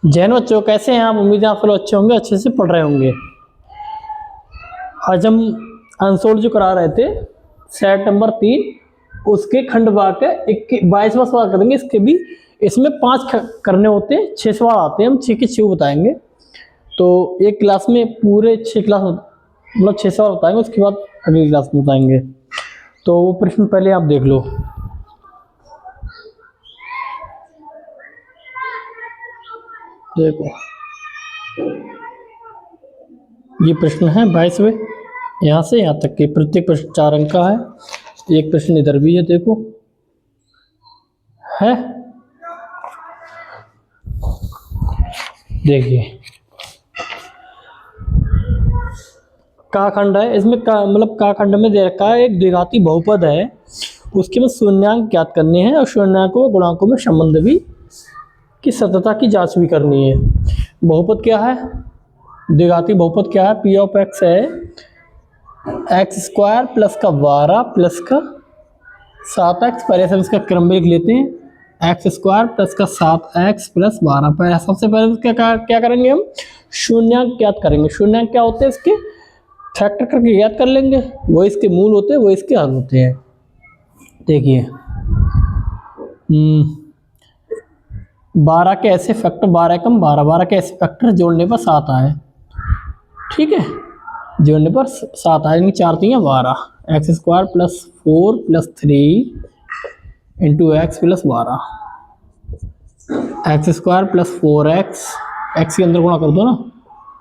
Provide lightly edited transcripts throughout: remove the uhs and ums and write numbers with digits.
जैन बच्चों, कैसे हैं आप? उम्मीद है आप लोग अच्छे होंगे, अच्छे से पढ़ रहे होंगे। आज हम आंसर जो करा रहे थे सेट नंबर 3, उसके खंड भाग के 22वां सवाल करेंगे। इसके भी इसमें 5 करने होते हैं, 6 सवाल आते हैं, हम 6 के 6 बताएंगे। तो एक क्लास में पूरे 6 क्लास मतलब 6 सवाल बताएंगे, उसके बाद अगली क्लास में बताएंगे। तो वो प्रश्न पहले आप देख लो। देखो, ये प्रश्न है 22वें, यहाँ से यहाँ तक के प्रत्येक प्रश्न 4 अंक का है। एक प्रश्न इधर भी है, देखो है, देखिए का खंड है। इसमें का मतलब का खंड में दे रखा है एक द्विघाती बहुपद है, उसके में शून्यांक ज्ञात करने हैं और शून्यांकों व गुणांकों में संबंध भी की सत्यता की जांच भी करनी है। बहुपद क्या है? द्विघाती बहुपद क्या है? पी ऑफ एक्स है एक्स स्क्वायर प्लस का 12 प्लस का 7x। पहले से इसका क्रम में लिख लेते हैं, एक्स स्क्वायर प्लस का 7x प्लस 12। पहले सबसे पहले क्या करेंगे हम? शून्यांक ज्ञात करेंगे। शून्यांक क्या होते हैं? इसके फैक्टर करके ज्ञात कर लेंगे, वो इसके मूल होते हैं, वो इसके हल होते हैं। देखिए 12 के ऐसे फैक्टर, 12 कम 12, 12 के ऐसे फैक्टर जोड़ने पर 7 आए, ठीक है, जोड़ने पर 7 आए, 4 3 12, x square plus 4 plus 3 into x plus 12, x square plus 4x, x के अंदर गुणा कर दो ना,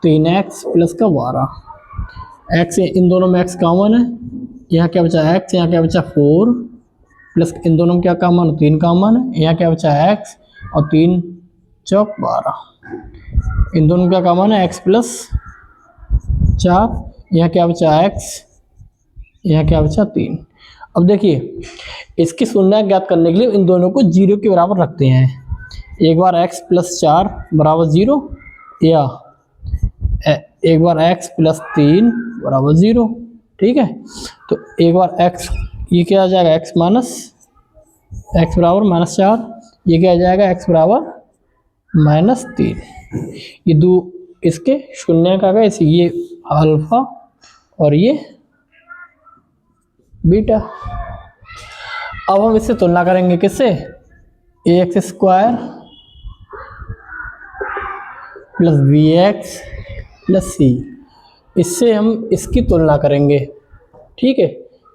3x प्लस का 12, एक्स इन दोनों में x कॉमन है, यहाँ क्या बचा x, यहाँ क्या बचा 4 प्लस इन दोनों में क्या कॉमन है? 3 कॉमन है, यहाँ क्या बचा x और 3 चौक 12, इन दोनों में क्या कॉमन है? x प्लस 4, यहाँ क्या बचा x, यहाँ क्या बचा 3। अब देखिए इसकी शून्य ज्ञात करने के लिए इन दोनों को 0 के बराबर रखते हैं। एक बार x प्लस 4 बराबर 0, या एक बार x प्लस 3 बराबर 0, ठीक है। तो एक बार x, ये क्या आ जाएगा? x माइनस एक्स बराबर -4, ये क्या आ जाएगा? x बराबर -3। ये दो इसके शून्य का गए, ये अल्फा और ये बीटा। अब हम इससे तुलना करेंगे, किससे? ax square plus B X plus C, इससे हम इसकी तुलना करेंगे, ठीक है।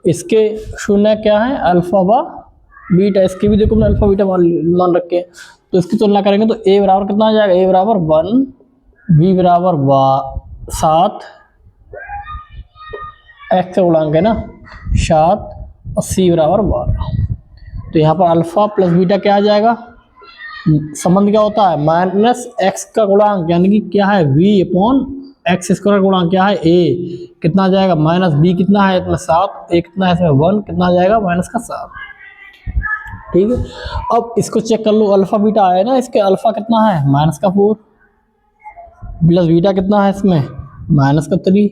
इसके शून्य क्या है? अल्फा व बीटा, इसके भी देखो हमने अल्फा बीटा मान रखे हैं। तो इसकी तुलना करेंगे तो a बराबर कितना आ जाएगा? a बराबर 1, b बराबर 7, x का गुणांक है ना 7, और c बराबर 12। तो यहाँ पर अल्फा प्लस बीटा क्या आ जाएगा? संबंध क्या होता है? माइनस एक्स का गुणांक, यानी कि क्या है? v अपॉन एक्स स्क्वायर गुणांक क्या है? a कितना आ जाएगा? माइनस b कितना है इसमें? 7, a कितना है इसमें? 1, कितना आ जाएगा? माइनस का 7, ठीक है। अब इसको चेक कर लो, अल्फा बीटा आया ना, इसके अल्फा कितना है? माइनस का 4 प्लस बीटा कितना है इसमें? माइनस का 3,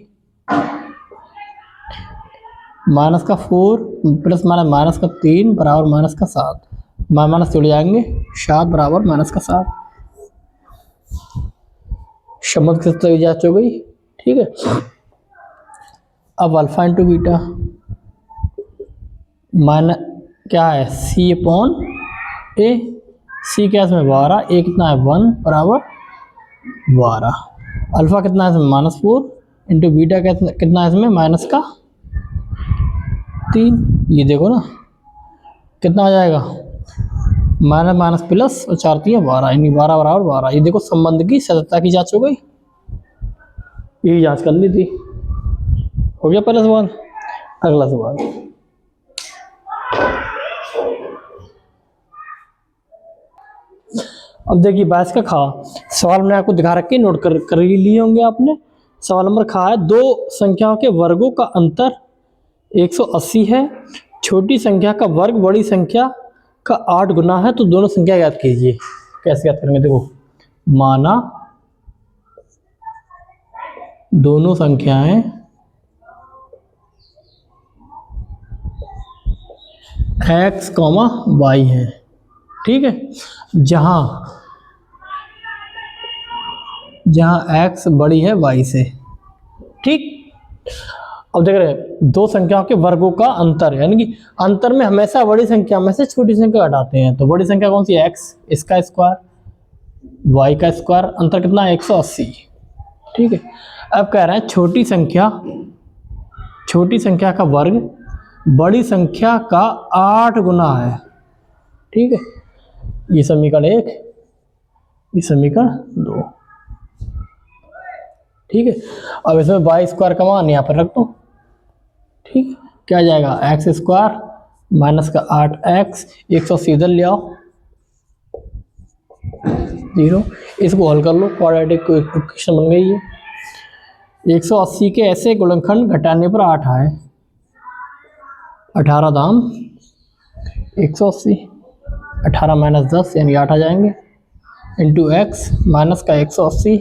माइनस का 4 प्लस माइनस का 3 बराबर माइनस का 7, माइनस जुड़ जाएंगे, 7 बराबर माइनस का 7, शब्द किस तरह जांच हो गई, ठीक है। अब अल्फा इंटू बीटा माइनस क्या है? सी अपॉन ए, सी क्या है इसमें? 12, ए कितना है? 1 बराबर 12, अल्फा कितना है इसमें? -4 इंटू बीटा कितना है इसमें? माइनस का 3। ये देखो ना कितना आ जाएगा? माइनस माइनस प्लस और 4 3 12, यानी 12 बराबर 12। ये देखो संबंध की सत्यता की जांच हो गई, यही जांच करनी थी। हो गया पहला सवाल। अगला सवाल, अब देखिए 22 का खा सवाल मैंने आपको दिखा रखे, नोट कर ही लिए होंगे आपने। सवाल नंबर खा है, दो संख्याओं के वर्गों का अंतर 180 है, छोटी संख्या का वर्ग बड़ी संख्या का 8 गुना है, तो दोनों संख्या याद कीजिए। कैसे याद करेंगे? देखो, माना दोनों संख्याएं x, y है, ठीक है, जहां जहाँ x बड़ी है y से। ठीक, अब देख रहे हैं दो संख्याओं के वर्गों का अंतर, यानी कि अंतर में हमेशा बड़ी संख्या में से छोटी संख्या घटाते हैं। तो बड़ी संख्या कौन सी है? x, इसका स्क्वायर, y का स्क्वायर, अंतर कितना है? 180। ठीक है, अब कह रहे हैं छोटी संख्या का वर्ग बड़ी संख्या का 8 गुना है। ठीक है, ये समीकरण 1, ये समीकरण 2। ठीक है, अब इसमें y स्क्वायर का मान यहाँ पर रख दो। ठीक है, क्या जाएगा? एक्स स्क्वायर माइनस का 8x, 180 इधर ले आओ, 0। इसको हल कर लो, क्वाड्रेटिक इक्वेशन बन गई है। 180 के ऐसे गुणनखंड घटाने पर 8 आए, 18 दाम 180, 18 माइनस 10 यानी 8 आ जाएंगे, इंटू एक्स माइनस का 180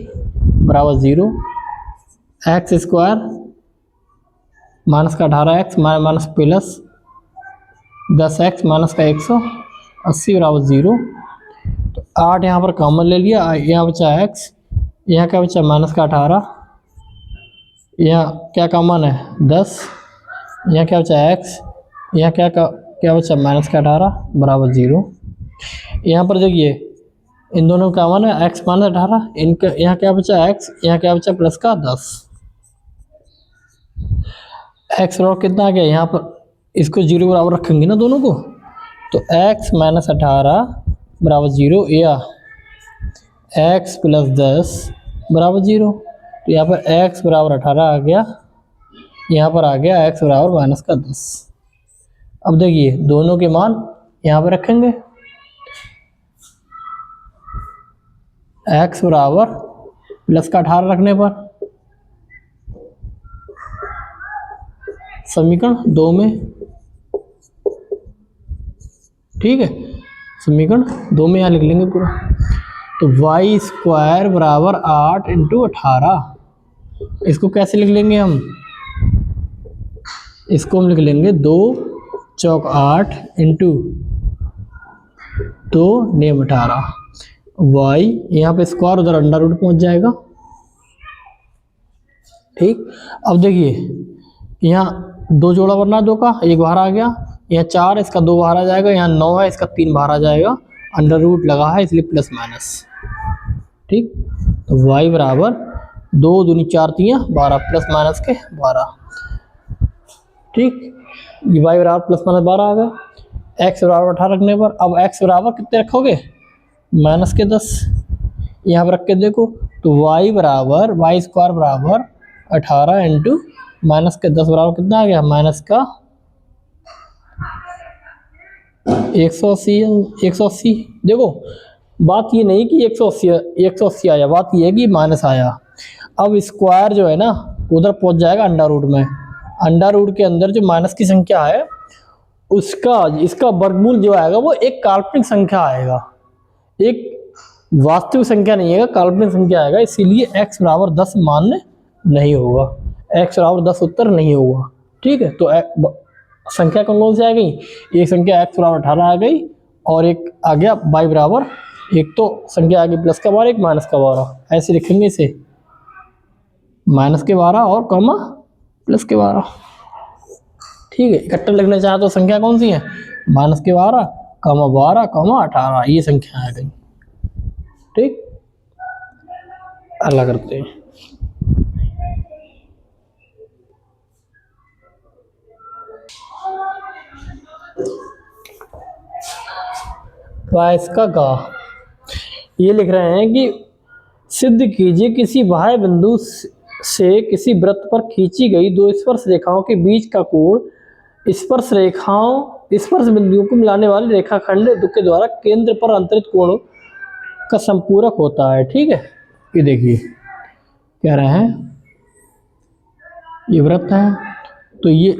बराबर 0, एक्स स्क्वायर माइनस का 18x minus plus 10x minus का 180 बराबर 0। तो 8 यहाँ पर कॉमन ले लिया, यहाँ बचा x, यहाँ क्या बचा? माइनस का 18, यहाँ क्या कॉमन है? 10, यहाँ क्या बचा? x, यहाँ क्या बचा? माइनस का 18 बराबर 0। यहाँ पर देखिए इन दोनों का कॉमन है x माइनस 18, इनका यहाँ क्या बचा? x, यहाँ क्या बचा? प्लस का 10। x बराबर कितना आ गया? यहाँ पर इसको 0 बराबर रखेंगे ना दोनों को, तो x माइनस 18 बराबर 0 या x प्लस 10 बराबर 0। तो यहाँ पर x बराबर 18 आ गया, यहाँ पर आ गया x बराबर माइनस का 10। अब देखिए दोनों के मान यहाँ पर रखेंगे, x बराबर प्लस का 18 रखने पर समीकरण 2 में, ठीक है, समीकरण 2 में यहाँ लिख लेंगे पूरा। तो y स्क्वायर बराबर 8 इंटू 18, इसको कैसे लिख लेंगे हम? इसको हम लिख लेंगे 2 चौक 8 इंटू 2 नेम 18, y यहाँ पे स्क्वायर उधर अंडर रूट पहुँच जाएगा। ठीक, अब देखिए यहाँ 2 जोड़ा बनना है, 2 का 1 बाहर आ गया, यहाँ 4 इसका 2 बाहर आ जाएगा, यहाँ 9 है इसका 3 बाहर आ जाएगा, अंडर रूट लगा है इसलिए प्लस माइनस। ठीक, तो y बराबर 2 दूनी 4 3 12 प्लस माइनस के 12। ठीक, ये y बराबर प्लस माइनस 12 आ गया। x बराबर 18 रखने पर अब x बराबर कितने रखोगे? माइनस के 10, यहाँ पर रख के देखो तो y बराबर y स्क्वायर बराबर 18 इंटू माइनस के 10 बराबर कितना आ गया? माइनस का 180। देखो बात ये नहीं कि 180 आया, बात ये है कि माइनस आया। अब स्क्वायर जो है ना उधर पहुंच जाएगा अंडर रूट में, अंडर रूट के अंदर जो माइनस की संख्या है उसका इसका वर्गमूल जो आएगा वो एक काल्पनिक संख्या आएगा, एक वास्तविक संख्या नहीं आएगा, काल्पनिक संख्या आएगा। इसीलिए x बराबर 10 मान्य नहीं होगा, x बराबर 10 उत्तर नहीं होगा। ठीक है, तो संख्या कौन सी आ गई? एक संख्या x बराबर 18 आ गई और एक आ गया y बराबर, एक तो संख्या आ गई प्लस का 12 एक माइनस का 12, ऐसे लिखेंगे इसे, माइनस के 12 और कॉमा प्लस के 12। ठीक है, इकट्ठा लिखना चाहे तो संख्या कौन सी है? माइनस के 12 कॉमा 12 कॉमा 18, ये संख्या आ गई। ठीक, अगला करते हैं। इसका गा ये लिख रहे हैं कि सिद्ध कीजिए किसी बाह्य बिंदु से किसी वृत्त पर खींची गई 2 स्पर्श रेखाओं के बीच का कोण स्पर्श बिंदुओं को मिलाने वाले रेखाखंड के द्वारा केंद्र पर अंतरित कोणों का संपूरक होता है। ठीक है, ये देखिए कह रहे हैं ये वृत्त है, तो ये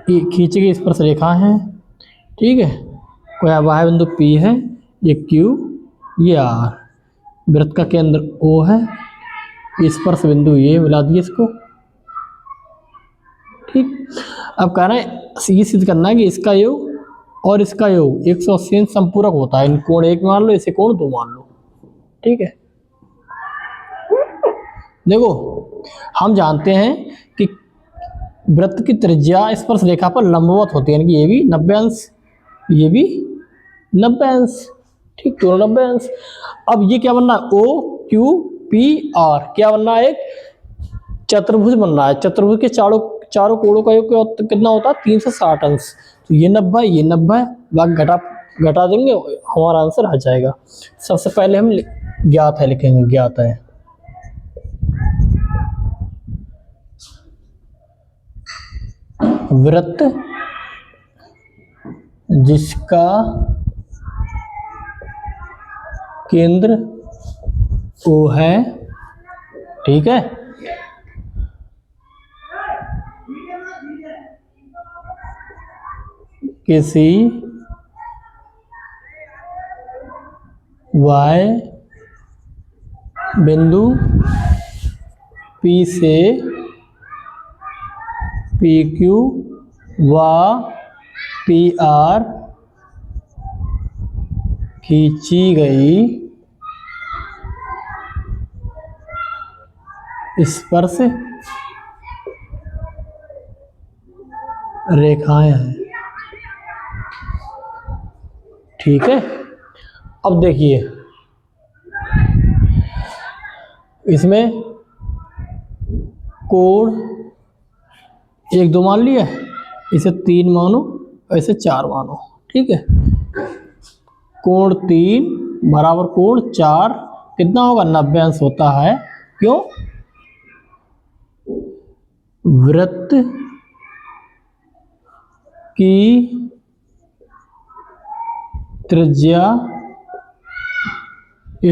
खींची गई स्पर्श रेखा है। ठीक है, कोई बाह्य बिंदु P है, ये Q, ये R, वृत्त का केंद्र O है, स्पर्श बिंदु ये मिला दिए इसको। ठीक, अब कह रहे हैं ये सिद्ध करना है कि इसका योग और इसका योग 180 संपूरक होता है। इन कोण 1 मान लो, इसे कोण 2 मान लो। ठीक है, देखो हम जानते हैं कि वृत्त की त्रिज्या स्पर्श रेखा पर लंबवत होती है, यानी कि ये भी 90 अंश, ये भी 90 अंश, ठीक, दोनों 90 अंश। अब ये क्या बनना है, ओ क्यू पी आर, क्या बनना है, एक चतुर्भुज बनना है। चतुर्भुज के चारों कोणों का योग कितना होता है, 360 अंश। तो ये 90, ये 90, बाकी घटा देंगे, हमारा आंसर आ जाएगा। सबसे पहले हम ज्ञात है लिखेंगे, ज्ञात है। वृत्त जिसका केंद्र O है, ठीक है, किसी y बिंदु P से PQ व PR खींची गई स्पर्श रेखाएं हैं, ठीक है। अब देखिए इसमें कोण 1 2 मान लिया, इसे 3 मानो, ऐसे 4 मानो, ठीक है। कोण 3 बराबर कोण 4 कितना होगा, 90 अंश होता है। क्यों, वृत्त की त्रिज्या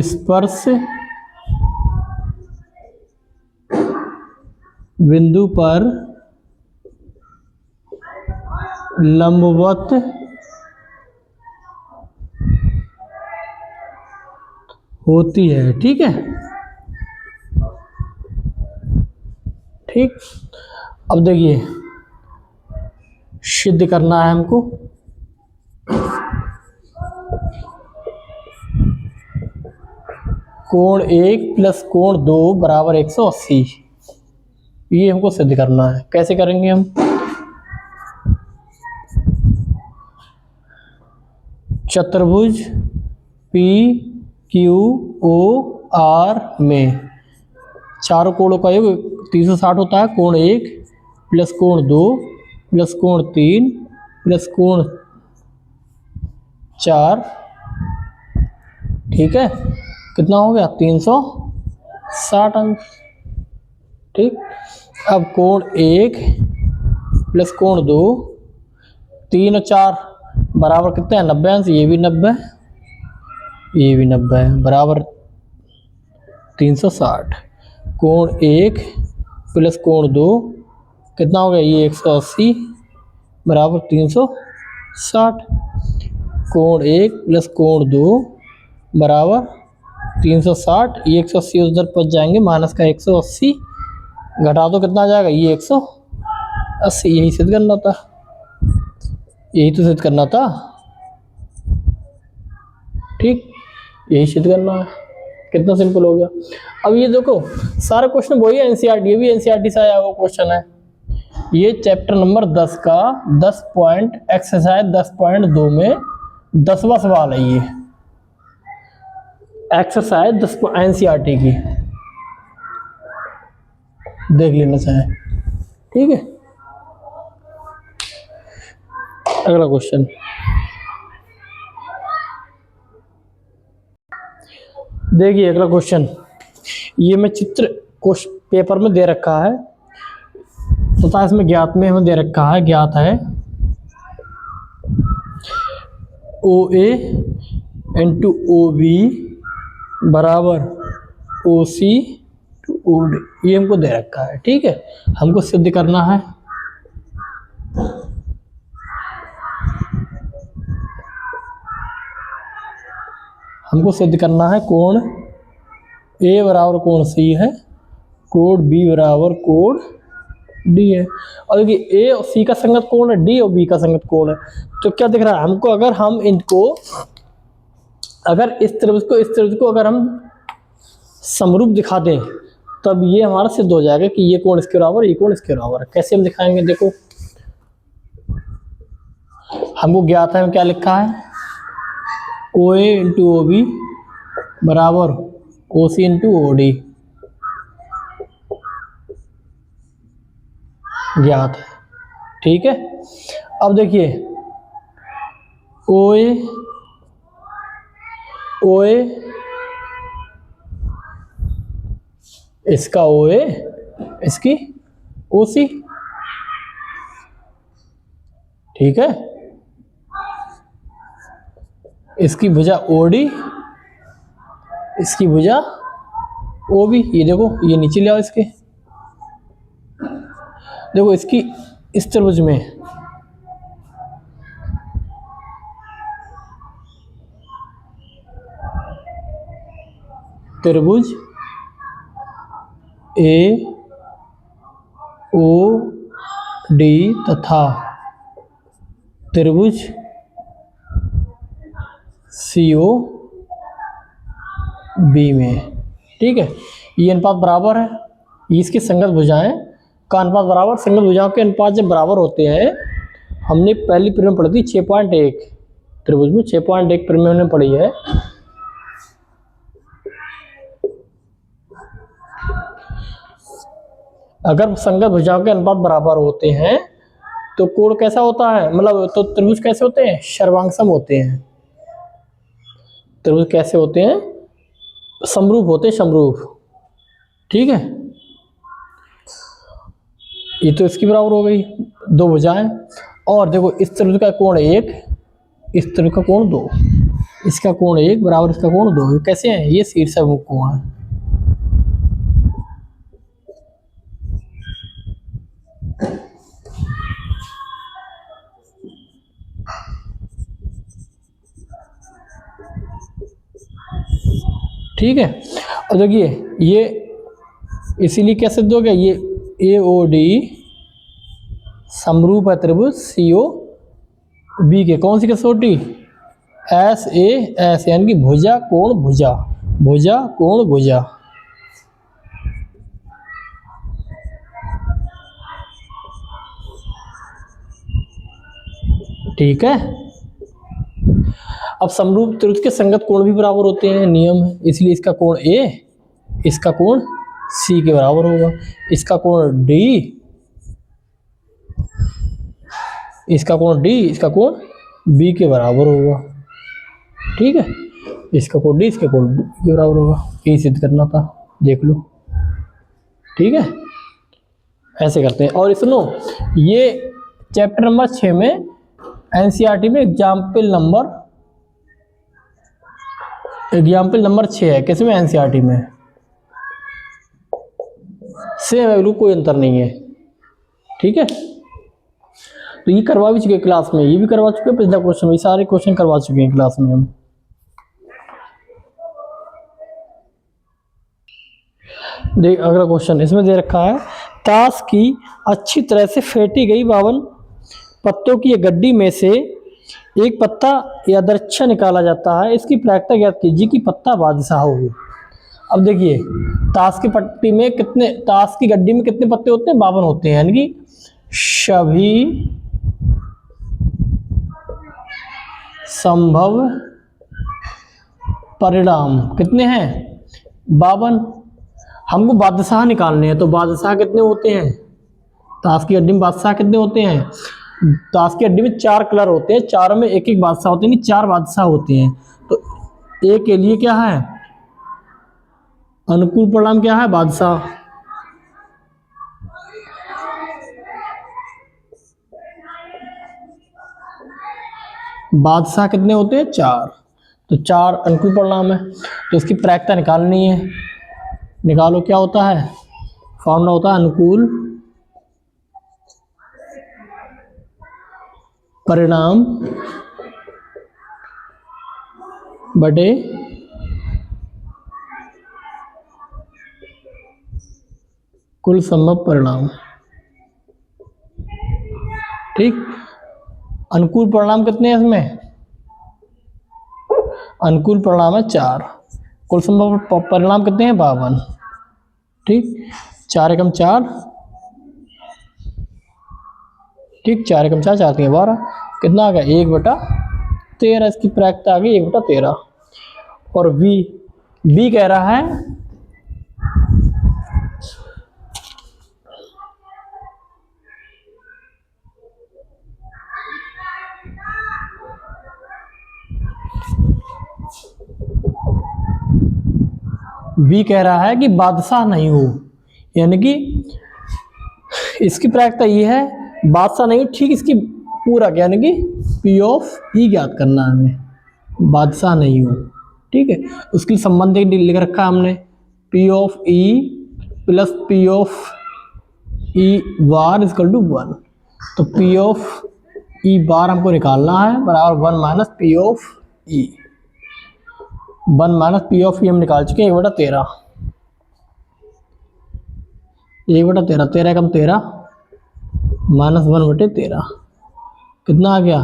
स्पर्श बिंदु पर लंबवत होती है, ठीक है, ठीक। अब देखिए सिद्ध करना है हमको, कोण 1 प्लस कोण 2 बराबर 180, ये हमको सिद्ध करना है। कैसे करेंगे हम, चतुर्भुज पी क्यू ओ आर में चारों कोणों का योग 360 होता है। कोण 1 प्लस कोण 2 प्लस कोण 3 प्लस कोण 4, ठीक है, कितना हो गया, 360 अंश, ठीक। अब कोण 1 प्लस कोण 2, 3 और 4 बराबर कितने हैं, 90 अंश, ये भी 90, ये भी 90 है, बराबर 360। कोण 1 प्लस कोण 2 कितना हो गया, ये 180 बराबर 360। कोण 1 प्लस कोण 2 बराबर 360, ये 180 उधर पहुंच जाएंगे, माइनस का 180 घटा दो, कितना आ जाएगा, ये 180। यही सिद्ध करना था, यही तो सिद्ध करना था, ठीक, यही सिद्ध करना है। कितना सिंपल हो गया। अब ये देखो सारे क्वेश्चन वही है एनसीईआरटी, ये भी एनसीईआरटी से आया हुआ क्वेश्चन है। ये चैप्टर नंबर 10 का 10 पॉइंट एक्सरसाइज 10.2 में 10वां सवाल है। ये एक्सरसाइज 10 एनसीईआरटी की, देख लेना चाहें, ठीक है। अगला क्वेश्चन, देखिए अगला क्वेश्चन, ये मैं चित्र पेपर में दे रखा है तथा इसमें ज्ञात में हमें दे रखा है, ज्ञात है ओ ए इंटू ओ बी बराबर ओ सी टू ओ डी, ये हमको दे रखा है, ठीक है। हमको सिद्ध करना है, हमको सिद्ध करना है कोण ए बराबर कोण सी है, कोण बी बराबर कोण डी है। और देखिए ए और सी का संगत कोण है, डी और बी का संगत कोण है। तो क्या दिख रहा है हमको, अगर हम इनको, अगर इस त्रिभुज को अगर हम समरूप दिखा दें तब ये हमारा सिद्ध हो जाएगा कि ये कोण इसके बराबर, ये कोण इसके बराबर है। कैसे हम दिखाएंगे? देखो हमको ज्ञात है, क्या लिखा है, ओ ए इंटू ओ बी बराबर ओ सी इंटू ओ डी, ज्ञात है। ठीक है, अब देखिए ओ ए इसका ओ ए, इसकी ओ सी। ठीक है, इसकी भुजा ओ डी, इसकी भुजा ओ बी। ये देखो, ये नीचे ले आओ इसके, देखो इसकी इस त्रिभुज में त्रिभुज ए ओ डी तथा त्रिभुज सी ओ बी में। ठीक है, ये अनुपात बराबर है, ये इसकी संगत भुजाएं का अनुपात बराबर। संगत भुजाओं के अनुपात जब बराबर होते हैं, हमने पहली प्रमेय पढ़ी थी 6.1 त्रिभुज में, 6.1 प्रमेय हमने पढ़ी है। अगर संगत भुजाओं के अनुपात बराबर होते हैं तो कोण कैसा होता है, मतलब तो त्रिभुज कैसे होते हैं, सर्वांगसम होते हैं। त्रिभुज कैसे होते हैं, समरूप होते हैं, समरूप। ठीक है, ये तो इसकी बराबर हो गई, दो भुजाएं। और देखो इस त्रिभुज का कोण 1, इस त्रिभुज का कोण 2, इसका कोण 1 बराबर इसका कोण 2। ये कैसे हैं, ये शीर्षाभिमुख कोण है। ठीक है, और देखिए ये इसीलिए क्या सिद्ध हो गया, ये ए ओ डी समरूप है त्रिभुज सी ओ बी के। कौन सी कसौटी, एस ए एस, यानी कि भुजा कोण भुजा, भुजा कोण भुजा। ठीक है, अब समरूप त्रिभुज के संगत कोण भी बराबर होते हैं, नियम है, इसलिए इसका कोण ए इसका कोण सी के बराबर होगा, इसका कोण डी इसका कोण डी इसका कोण बी के बराबर होगा। ठीक है, इसका कोण डी इसका कोण बी के बराबर होगा, यही सिद्ध करना था, देख लो। ठीक है, ऐसे करते हैं। और सुनो, ये चैप्टर नंबर 6 में एनसीईआरटी में एग्जाम्पल नंबर 6 है। किसमें, एनसीईआरटी में। सेम है बिल्कुल, कोई अंतर नहीं है। ठीक है, तो ये करवा भी चुके क्लास में, ये भी करवा चुके हैं, पिछला क्वेश्चन, ये सारे क्वेश्चन करवा चुके हैं क्लास में हम। देख अगला क्वेश्चन इसमें दे रखा है, ताश की अच्छी तरह से फेंटी गई 52 पत्तों की गड्डी में से एक पत्ता या दरच्छा निकाला जाता है, इसकी प्रायिकता ज्ञात कीजिए कि पत्ता बादशाह होगी। अब देखिए ताश की पट्टी में कितने, ताश की गड्डी में कितने पत्ते होते हैं, 52 होते हैं, यानी कि सभी संभव परिणाम कितने हैं, 52। हमको बादशाह निकालने हैं, तो बादशाह कितने होते हैं, ताश की गड्डी में बादशाह कितने होते हैं, ताश की गड्डी में 4 कलर होते हैं, चारों में एक एक बादशाह होते हैं, 4 बादशाह होते हैं। तो ए के लिए क्या है, अनुकूल परिणाम क्या है, बादशाह। बादशाह कितने होते हैं, 4, तो 4 अनुकूल परिणाम है। तो इसकी प्रायिकता निकालनी है, निकालो। क्या होता है, फॉर्मूला होता है अनुकूल परिणाम बटे कुल संभव परिणाम। ठीक, अनुकूल परिणाम कितने हैं इसमें, अनुकूल परिणाम है 4, कुल संभव परिणाम कितने हैं, 52। ठीक, 4 एकम 4, ठीक, 4 एकम 4, 4 3 12, कितना आ गया 1/13, इसकी प्रायिकता आ गई 1/13। और बी कह रहा है कि बादशाह नहीं हो, यानी कि इसकी प्रायिकता ये है बादशाह नहीं हो, ठीक, इसकी पूरा यानी कि पी ऑफ ई ज्ञात करना है हमें, बादशाह नहीं हो, ठीक है। उसके लिए संबंध लिख रखा है हमने, P of E plus P of E bar equal to 1। तो पी ऑफ ई बार हमको निकालना है बराबर 1 minus P of E, 1 minus P of E हम निकाल चुके हैं 1/13, 1/13, 13 कम 13 माइनस 1/13, कितना आ गया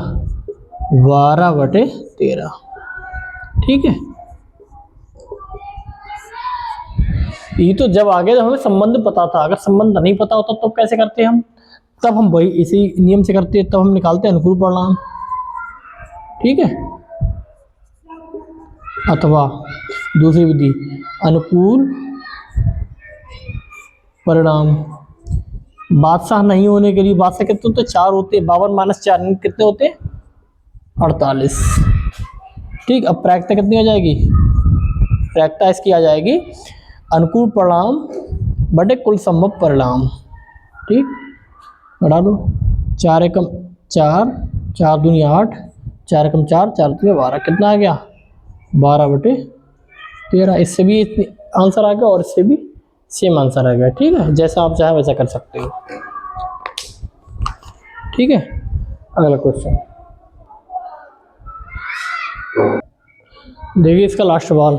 12/13, ठीक है। ये तो जब आगे हमें संबंध पता था, अगर संबंध नहीं पता होता तो कैसे करते हम, तब हम वही इसी नियम से करते हैं, तब हम निकालते हैं अनुकूल परिणाम, ठीक है। अथवा दूसरी विधि अनुकूल परिणाम, बादशाह नहीं होने के लिए बादशाह कितने होते 4 होते हैं, 52 माइनस 4 कितने होते 48, ठीक। अब प्रायिकता कितनी आ जाएगी, प्रायिकता इसकी आ जाएगी अनुकूल परिणाम बटे कुल संभव परिणाम, ठीक। बढ़ा लो, 4 एकम 4, 4 दूनी 8, 4 एकम 4, 4 3 12, कितना आ गया 12/13। इससे भी आंसर आ गया और इससे भी सेम आंसर आ गया, ठीक है। जैसा आप चाहे वैसा कर सकते हो, ठीक है। अगला क्वेश्चन देखिए, इसका लास्ट सवाल,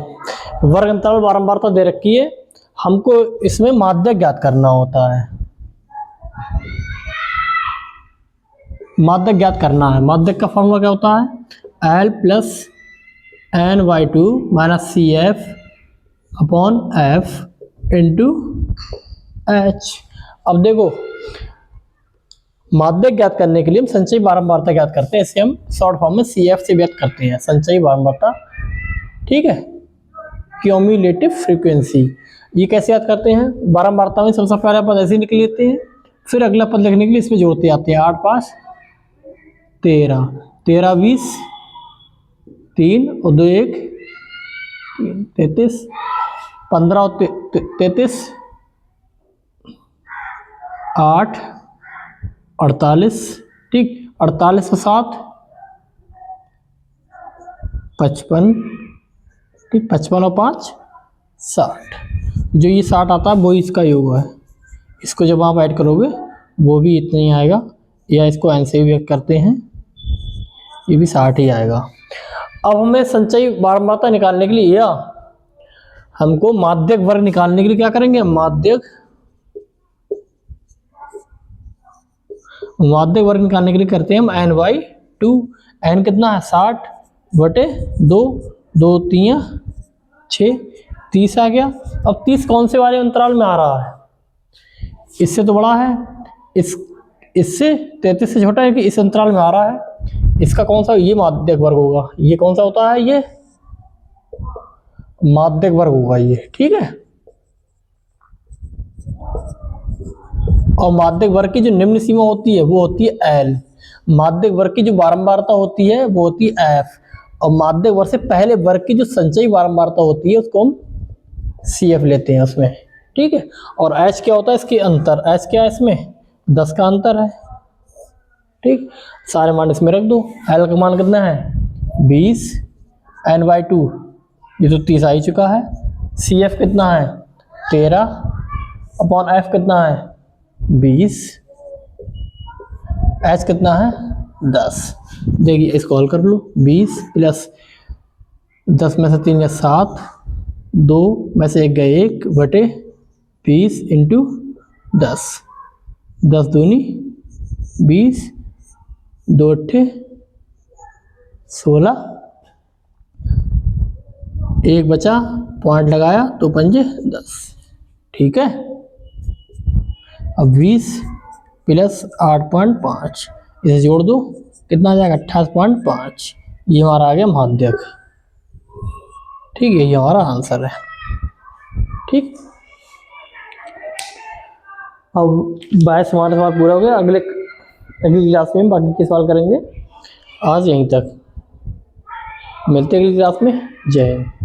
वर्ग अंतराल बारंबारता दे रखी है, हमको इसमें माध्यक ज्ञात करना होता है, माध्यक ज्ञात करना है। माध्यक का फॉर्मूला क्या होता है, L plus n/2 minus C F upon F into H. अब देखो, माध्यक ज्ञात करने के लिए हम संचयी बारंबारता ज्ञात करते हैं, इसे हम शॉर्ट फॉर्म में सी एफ से व्यक्त करते हैं, संचयी बारंबारता, ठीक है, क्यूम्युलेटिव फ्रीक्वेंसी। ये कैसे याद करते हैं, बारंबारता में सबसे पहला पद ऐसे निकल लेते हैं, फिर अगला पद लिखने के लिए इसमें जोड़ते आते हैं, 8 5 13, 13 20, 3 और 2 1 3, 33, 15 और 33, 8 48, ठीक, 48 और 7 55, ठीक, 55 और 5 60, जो ये 60 आता है वो इसका योग है, इसको जब आप ऐड करोगे वो भी इतना ही आएगा, या इसको n से भी व्यक्त करते हैं, ये भी 60 ही आएगा। अब हमें संचयी बारंबारता निकालने के लिए या हमको माध्यक वर्ग निकालने के लिए क्या करेंगे, माध्यक वर्ग निकालने के लिए करते हैं हम n/2, n कितना है 60/2, 2 3 6, 30 आ गया। अब 30 कौन से वाले अंतराल में आ रहा है, इससे तो बड़ा है, इससे 33 से छोटा है कि इस अंतराल में आ रहा है, इसका कौन सा, ये माध्यक वर्ग होगा, ये कौन सा होता है, ये माध्यक वर्ग होगा ये, ठीक है। और माध्यक वर्ग की जो निम्न सीमा होती है वो होती है L, माध्यक वर्ग की जो बारंबारता होती है वो होती है F, और माध्यक वर्ग से पहले वर्ग की जो संचयी बारंबारता होती है उसको हम CF लेते हैं उसमें, ठीक है। और H क्या होता है, इसके अंतर, H क्या है इसमें 10 का अंतर है, ठीक। सारे मान इसमें रख दो, L का मान कितना है 20, n/2 ये तो 30 आ ही चुका है, CF कितना है 13 अपॉन F कितना है 20, H कितना है 10। देखिए इसको हल कर लो, 20 प्लस 10 में से 3 या 7, 2 में से 1 गए 1/20 इंटू 10, 10 दूनी 20, 2 8 16, 1 बचा, पॉइंट लगाया, 2 पंजे 10, ठीक है। अब 20 प्लस 8.5 इसे जोड़ दो, कितना आ जाएगा 28.5। ये हमारा आ गया माध्यक। ठीक है, ये हमारा आंसर है। ठीक, अब 22 हमारा सवाल पूरा हो गया। अगली क्लास में बाकी के सवाल करेंगे। आज यहीं तक, मिलते हैं अगली क्लास में। जय हिंद।